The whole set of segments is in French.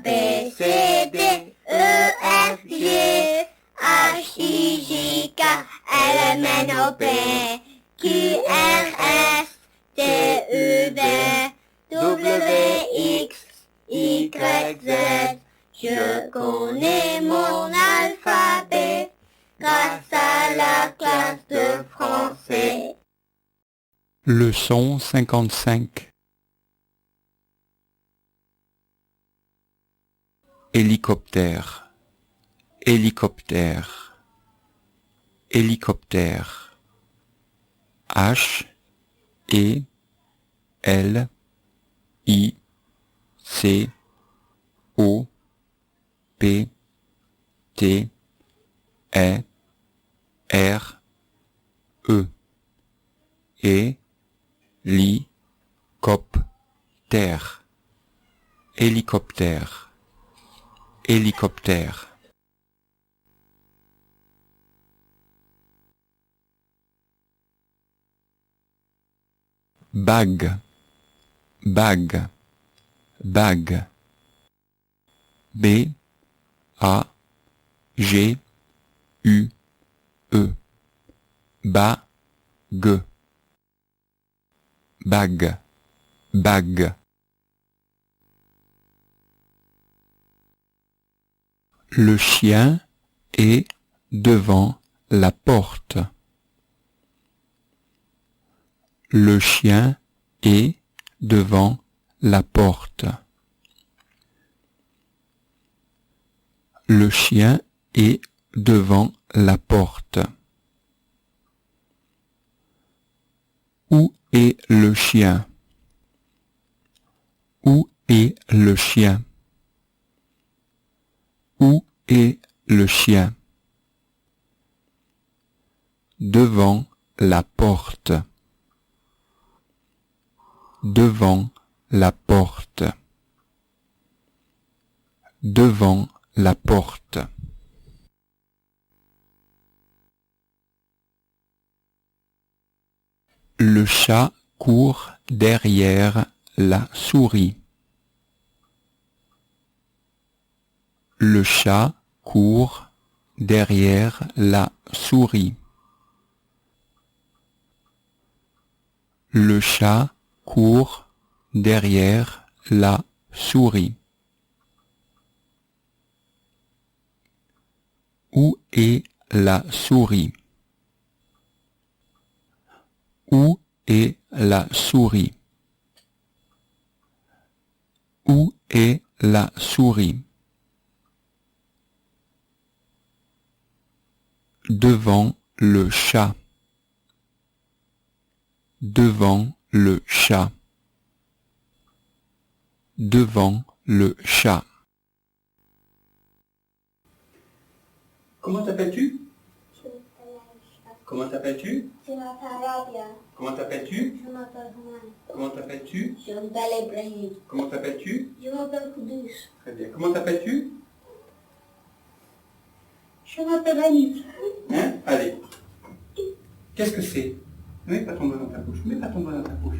B, C, D, E, F, G, H, I, J, K, L, M, N, O, P, Q, R, S, T, U, V, W, X, Y, Z. Je connais mon alphabet grâce à la classe de français. Leçon 55. Hélicoptère, hélicoptère, hélicoptère. H, E, L, I, C, O, P, T, E, R, E. Hélicoptère, hélicoptère, hélicoptère. Bague, bague, bague. B, A, G, U, E. Bague, bague, bague. Le chien est devant la porte. Le chien est devant la porte. Le chien est devant la porte. Où est le chien? Où est le chien? Où est le chien? Devant la porte. Devant la porte. Devant la porte. Le chat court derrière la souris. Le chat court derrière la souris. Le chat court derrière la souris. Où est la souris? Où est la souris? Où est la souris? Devant le chat. Devant le chat. Devant le chat. Comment t'appelles-tu? Je m'appelle Aïcha. Comment t'appelles-tu? Je m'appelle Rabia. Comment t'appelles-tu? Je m'appelle Roman. Comment t'appelles-tu? Je m'appelle Ibrahim. Comment t'appelles-tu? Je m'appelle Koudous. Très bien. Comment t'appelles-tu? Je m'appelle Anif. Hein? Allez. Qu'est-ce que c'est? Ne mets pas ton doigt dans ta bouche. Mets pas ton doigt dans ta bouche.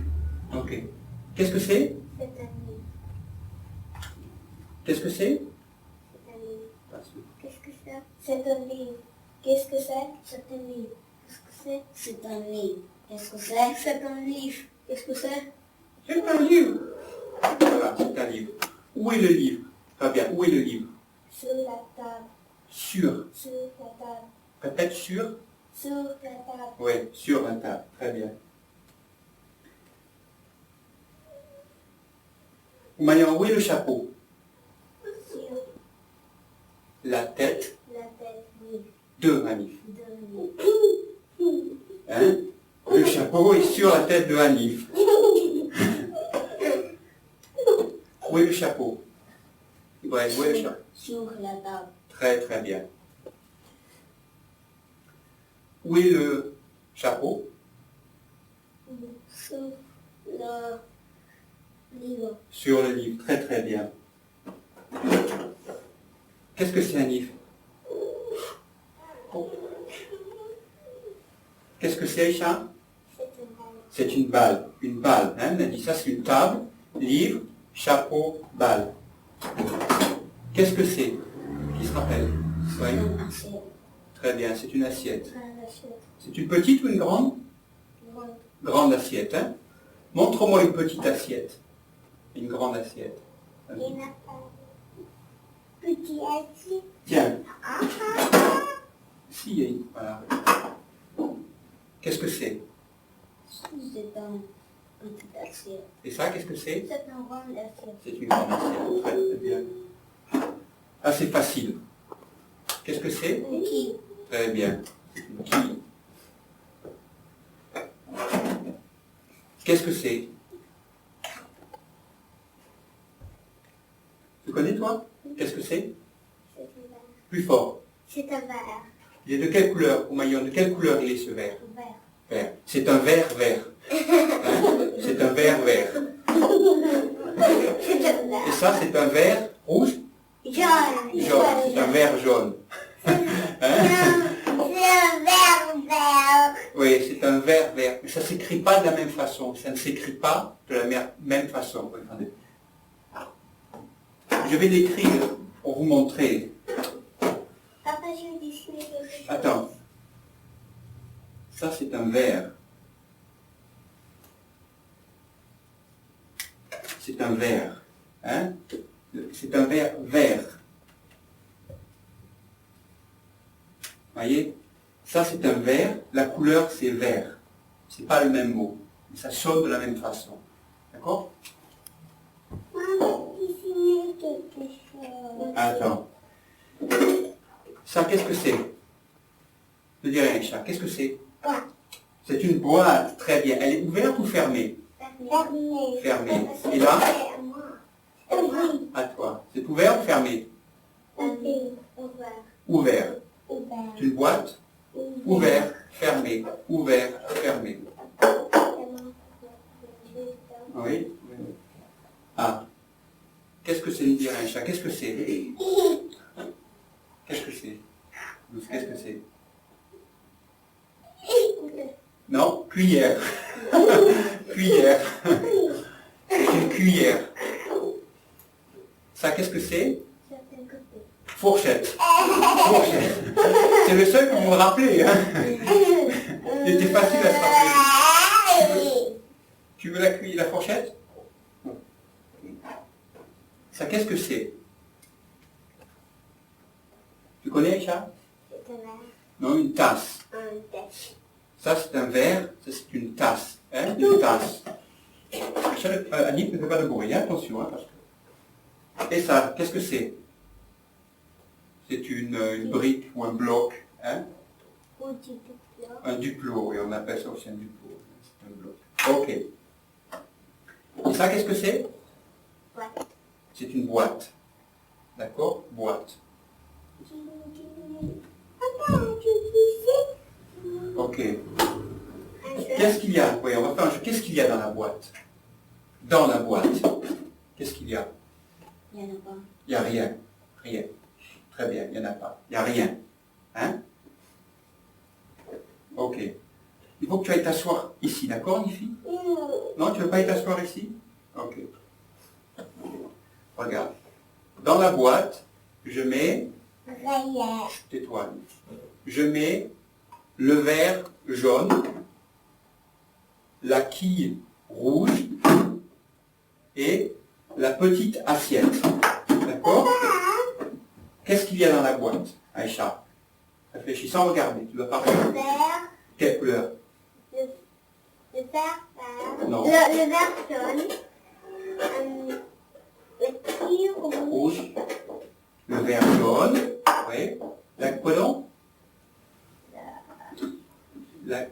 Ok. Qu'est-ce que c'est? C'est un livre. Qu'est-ce que c'est? C'est un livre. Passe. Qu'est-ce que c'est? C'est un livre. Qu'est-ce que c'est? C'est un livre. Qu'est-ce que c'est? C'est un livre. Qu'est-ce que c'est? C'est un livre. Qu'est-ce que c'est? C'est un livre. Voilà, c'est un livre. Où est le livre? Très bien. Où est le livre? Sur la table. Sur. Sur la table. Répète sur. Sur la table. Oui, sur la table. Très bien. Maintenant, où est le chapeau? Sur La tête la tête. Oui. de Hanif. De Hein? Le chapeau est sur la tête de Hanif. Où est le chapeau? Ibrahim, où est le chapeau? Sur la table. Très très bien. Où est le chapeau? Sur le livre. Sur le livre. Très très bien. Qu'est-ce que c'est un livre? Qu'est-ce que c'est, Aïcha? C'est une balle. C'est une balle. Une balle. Hein? On a dit ça, c'est une table, livre, chapeau, balle. Qu'est-ce que c'est? Qui se rappelle? Oui. Une assiette. Très bien, c'est une assiette. Une assiette. C'est une petite ou une grande? Grande. Grande assiette, hein? Montre-moi une petite assiette. Une grande assiette. Il n'y en a pas. Petit assiette. Tiens, Ah, si, il y a une- voilà. Qu'est-ce que c'est? c'est une petite assiette. Et ça, qu'est-ce que c'est? C'est une grande assiette. C'est une grande assiette. Très, très bien. Ah, c'est facile. Qu'est-ce que c'est? Une qui? Très bien. Une quille. Qu'est-ce que c'est? Tu connais, toi? Qu'est-ce que c'est? C'est un verre. Plus fort. C'est un verre. Il est de quelle couleur, Oumayon? De quelle couleur il est ce verre? Un verre. Vert. C'est un verre vert. Hein? C'est un verre vert. C'est un Et verre. ça, c'est un verre rouge? Jaune. Jaune. C'est un verre jaune. Hein? C'est un verre vert. Oui, c'est un verre vert. Mais ça ne s'écrit pas de la même façon. Ça ne s'écrit pas de la même façon. Regardez. Je vais l'écrire pour vous montrer. Papa, je vais dessiner quelque chose. Attends. Ça, c'est un verre. C'est un verre. Hein? C'est un verre vert. Voyez? Ça, c'est un verre. La couleur, c'est vert. C'est pas le même mot. Mais ça sonne de la même façon. D'accord? Maman, dessiner quelque chose. Attends. Ça, qu'est-ce que c'est? Ne dis rien, chat. Qu'est-ce que c'est? Quoi? C'est une boîte. Très bien. Elle est ouverte ou fermée? Fermé. Fermée. Et là? C'est à moi. Oui. À toi. C'est ouvert ou fermé? Ouvert. Ouvert. Ouvert. C'est une boîte? Ouvert, fermé. Ouvert, fermé. Oui? Ah. Qu'est-ce que c'est, ne dis rien, chat? Qu'est-ce que c'est? Qu'est-ce que c'est? Qu'est-ce que c'est? Non, cuillère. Cuillère. C'est une cuillère. Ça, qu'est-ce que c'est? Fourchette. Fourchette. C'est le seul que vous me rappelez. Hein? Il était facile à se rappeler. Tu veux la fourchette? Ça, qu'est-ce que c'est? Tu connais, Aïcha? C'est un verre. Non, une tasse. Un test. Ça, c'est un verre, ça, c'est une tasse. Hein? Une tasse. Annick ne fait pas de bruit, hein? Attention. Hein, parce que... Et ça, qu'est-ce que c'est? C'est une brique ou un bloc. Hein? Ou du duplo. Un duplo, et on appelle ça aussi un duplo. C'est un bloc. Ok. Et ça, qu'est-ce que c'est? Boîte. C'est une boîte. D'accord? Boîte. Papa, tu sais? Ok. Qu'est-ce qu'il y a? Oui, on va faire un jeu. Qu'est-ce qu'il y a dans la boîte? Dans la boîte. Qu'est-ce qu'il y a? Il n'y en a pas. Il n'y a rien. Rien. Très bien, il n'y en a pas. Il n'y a rien. Hein? Ok. Il faut que tu ailles t'asseoir ici, d'accord, Nifi? Non, tu ne veux pas y t'asseoir ici? Ok. Regarde. Dans la boîte, je mets... Rien. Tais-toi. Je mets le verre jaune, la quille rouge et la petite assiette. D'accord? Qu'est-ce qu'il y a dans la boîte, Aïcha? Réfléchis sans regarder, tu dois pas regarder. Vert. Quelle couleur? Le vert vert. Non. Le vert jaune. Le petit rouge. Rouge. Le verre jaune. Oui. La quoi donc? La,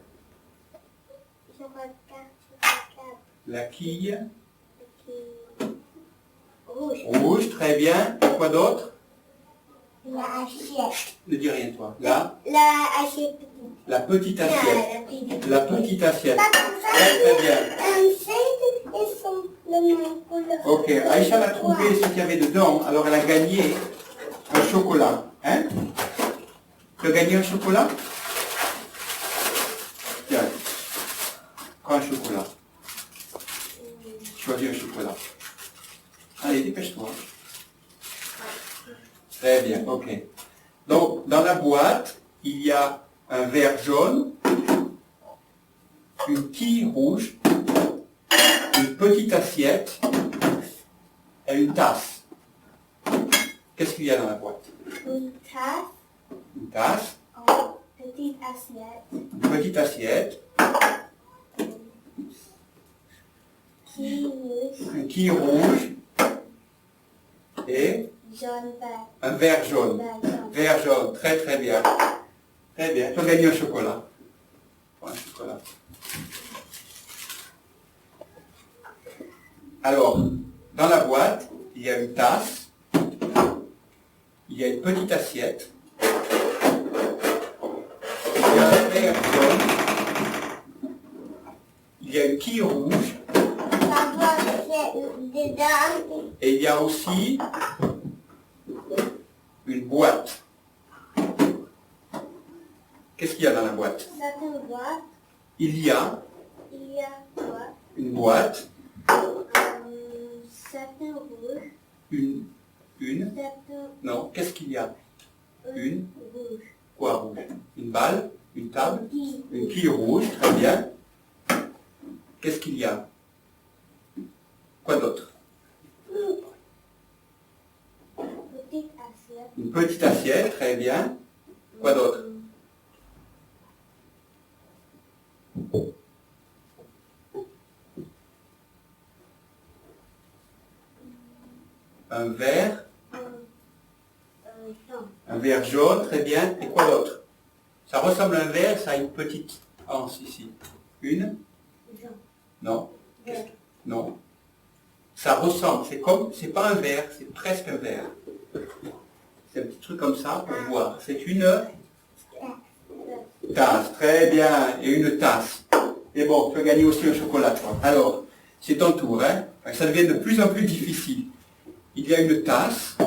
Je regarde. la quille Rouge. rouge, très bien. Et quoi d'autre? La assiette. Ne dis rien toi. Là, La assiette petite. la petite assiette. petite. La petite assiette. Pas Très très bien. Ils sont le même couleur. Ok, Aïcha a trouvé ce qu'il y avait dedans, alors elle a gagné un chocolat. Hein? Tu as gagné un chocolat? Tiens, prends un chocolat. Choisis un chocolat. Allez, dépêche-toi. Très bien, ok. Donc, dans la boîte, il y a un verre jaune, une quille rouge, une petite assiette et une tasse. Qu'est-ce qu'il y a dans la boîte? Une tasse. Une tasse, Une petite assiette. une petite assiette, Qui rouge. une quille rouge et Jaune vert. un verre jaune. Vert jaune. Verre jaune, très très bien. Très bien, tu as gagné un chocolat. Prends un chocolat. Alors, dans la boîte, il y a une tasse, il y a une petite assiette, il y a un verre jaune, il y a une quille rouge, Ça va faire dedans. et il y a aussi une boîte. Qu'est-ce qu'il y a dans la boîte? Ça te voit. Il y a Il y a quoi? une boîte, Ça te rouge. une, Ça te non, qu'est-ce qu'il y a? Une, rouge. quoi rouge? Une balle, une table, Qui une quille rouge, très bien. Qu'est-ce qu'il y a? Quoi d'autre? petite assiette. Une petite assiette, très bien. Quoi d'autre? Un verre, Non. un verre jaune, très bien. Et quoi d'autre? Ça ressemble à un verre, ça a une petite anse ici. Une? Jaune. Non. Vert. Non. Ça ressemble, c'est pas un verre, c'est presque un verre. C'est un petit truc comme ça pour voir. C'est une tasse, très bien, et une tasse. Et bon, tu as gagné aussi un chocolat, toi. Alors, c'est ton tour, hein. Ça devient de plus en plus difficile. Il y a une tasse,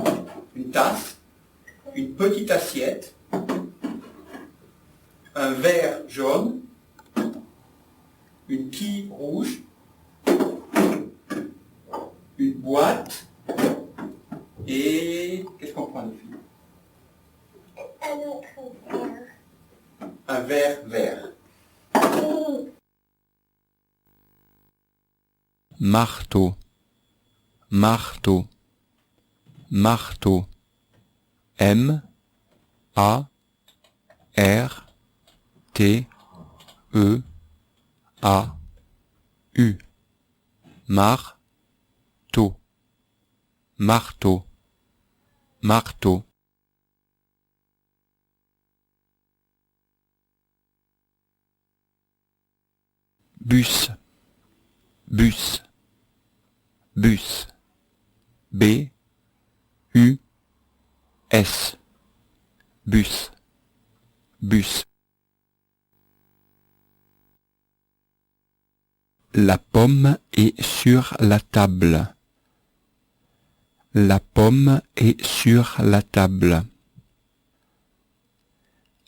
une petite assiette, un verre jaune, une quille rouge, une boîte, et qu'est-ce qu'on prend les filles? Un autre verre. Un verre vert. marteau, marteau, marteau, M, A, R, T, E, A, U, marteau, marteau, marteau. Bus, bus, bus, B, U, S, bus, bus. La pomme est sur la table. La pomme est sur la table.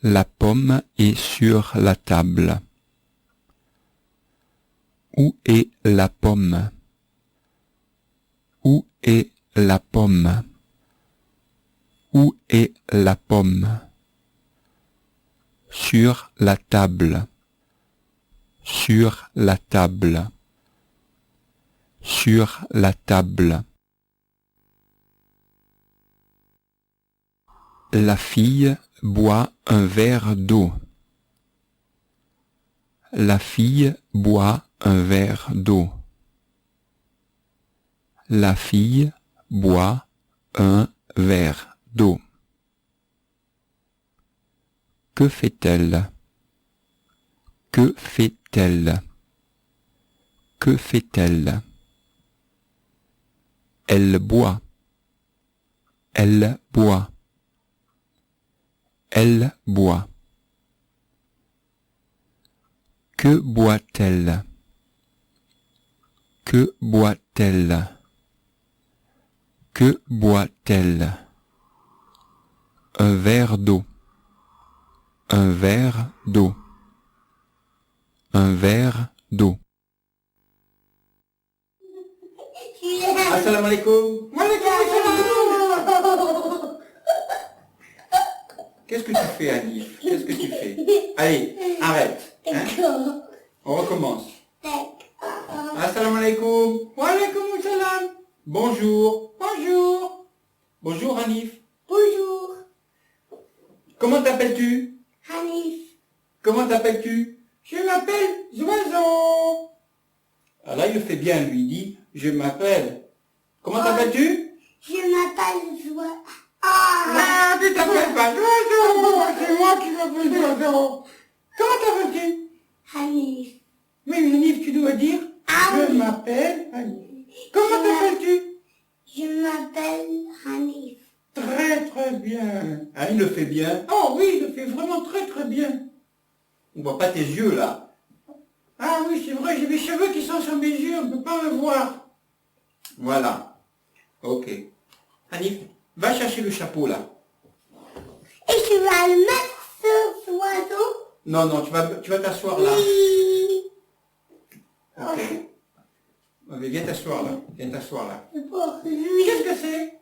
La pomme est sur la table. Où est la pomme? Où est la pomme? Où est la pomme? Sur la table. Sur la table. Sur la table. La fille boit un verre d'eau. La fille boit un verre d'eau. La fille boit un verre d'eau. Que fait-elle? Que fait-elle? Que fait-elle? Elle boit. Elle boit. Elle boit. Que boit-elle? Que boit-elle? Que boit-elle? Un verre d'eau. Un verre d'eau. Un verre d'eau. Assalamu alaikum. Salam. que tu fais, Anif? Qu'est-ce que tu fais? Allez, arrête. Hein? On recommence. Assalamu alaikum. Wa alaikum salam. Bonjour. Bonjour. Bonjour, Anif. Bonjour. Comment t'appelles-tu? Hanif. Comment t'appelles-tu? Je m'appelle Zoiseau. Ah là, il le fait bien, lui. Il dit, je m'appelle. Comment t'appelles-tu? Je m'appelle Zoiseau. Ah, tu t'appelles pas Zoiseau. C'est moi qui m'appelle Zoiseau. Comment t'appelles-tu? Hanif. Oui, Hanif, tu dois dire, Ah je oui. m'appelle Hanif. Comment t'appelles-tu? Je m'appelle Hanif. Très très bien. Ah, il le fait bien. Oh oui, il le fait vraiment très très bien. On voit pas tes yeux là. Ah oui, c'est vrai, j'ai mes cheveux qui sont sur mes yeux, on ne peut pas me voir. Voilà. Ok. Hanif, va chercher le chapeau là. Et tu vas le mettre sur ce oiseau? Non, non, tu vas t'asseoir là. Oui. Ok. Ok, viens t'asseoir là. Viens t'asseoir là. Pour lui. Qu'est-ce que c'est?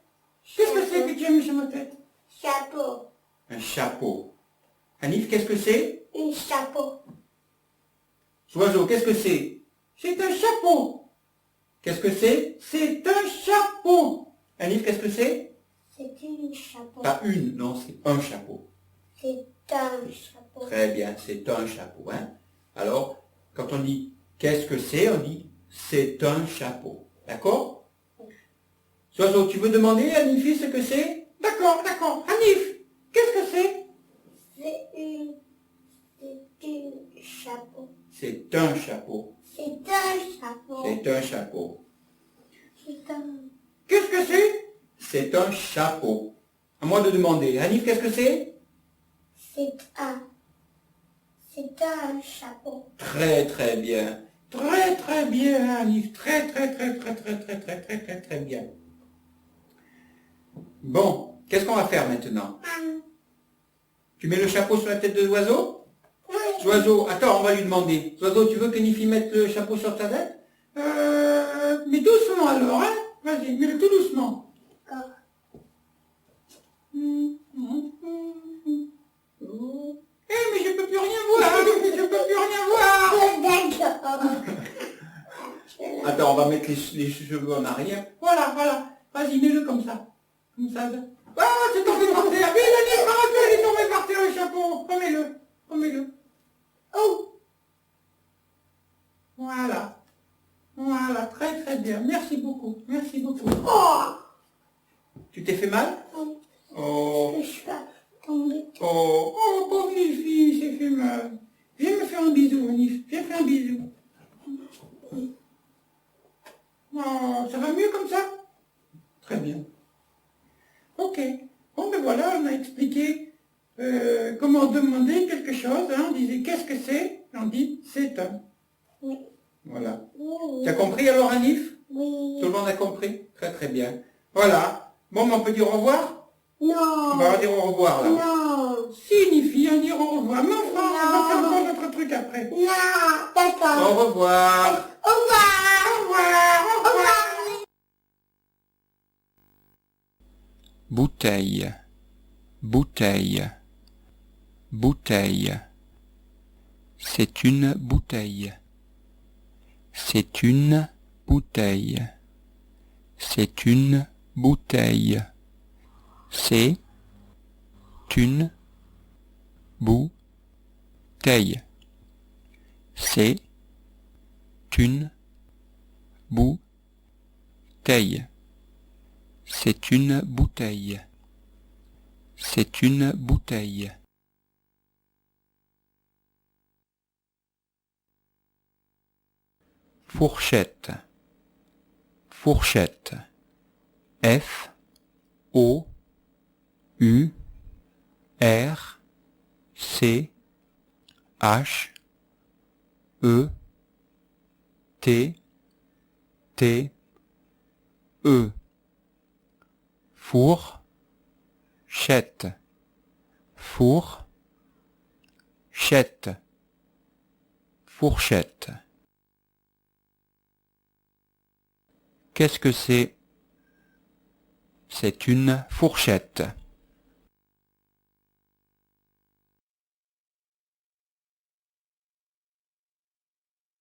Qu'est-ce que c'est que tu as mis sur ma tête? Chapeau. Un chapeau. Hanif, qu'est-ce que c'est? Un chapeau. Oiseau, qu'est-ce que c'est? C'est un chapeau. Qu'est-ce que c'est? C'est un chapeau. Hanif, qu'est-ce que c'est? C'est un chapeau. Pas une, non, c'est un chapeau. C'est un chapeau. Très bien, c'est un chapeau. Hein? Alors, quand on dit qu'est-ce que c'est, on dit c'est un chapeau. D'accord? Oiseau, tu veux demander à Hanifi ce que c'est? D'accord, d'accord. Hanif, qu'est-ce que c'est? C'est un chapeau. C'est un chapeau. C'est un chapeau. C'est un chapeau. C'est un... Qu'est-ce que c'est? C'est un chapeau. À moi de demander. Hanif, qu'est-ce que c'est? C'est un chapeau. Très très bien. Très très bien, Hanif. Très très très très très très très très très très bien. Bon, qu'est-ce qu'on va faire maintenant? Tu mets le chapeau sur la tête de l'oiseau? Oui. Oiseau, attends, on va lui demander. Oiseau, tu veux que Nifi mette le chapeau sur ta tête? Mais doucement alors, hein? Vas-y, mets-le tout doucement. D'accord. Mais je peux plus rien voir, je peux plus rien voir. D'accord. Attends, on va mettre les cheveux en arrière. Voilà, voilà. Vas-y, mets-le comme ça. Comme ça. Ah, c'est tombé par terre. Mais Yannick, arrête, il est tombé par terre le chapeau. Remets-le. Remets-le. Oh. Voilà. Voilà, très très bien. Merci beaucoup. Merci beaucoup. Oh. Tu t'es fait mal? Oh. Je suis pas tombée. Oh, oh, pauvre Nifi, il s'est fait mal. Viens me faire un bisou, Nif. Viens faire un bisou. Oh, ça va mieux comme ça? Très bien. Ok. Bon, ben voilà, on a expliqué comment demander quelque chose. Hein. On disait qu'est-ce que c'est? On dit c'est un. Oui. Voilà. Oui. Tu as compris alors, Anif? Oui. Tout le monde a compris? Très très bien. Voilà. Bon, ben, on peut dire au revoir? Non. On va dire au revoir là. Non. Si, Nifi, on dit au revoir. Mais enfin, on va faire Non. encore notre truc après. Non. D'accord. Au revoir. Au revoir. Au revoir. Au revoir. Bouteille, bouteille, bouteille. C'est une bouteille. C'est une bouteille. C'est une bouteille. C'est une bouteille. C'est une bouteille. C'est une bouteille. C'est une bouteille. Fourchette. Fourchette. F O U R C H E T T E. Fourchette. Fourchette. Fourchette. Qu'est-ce que c'est? C'est une fourchette.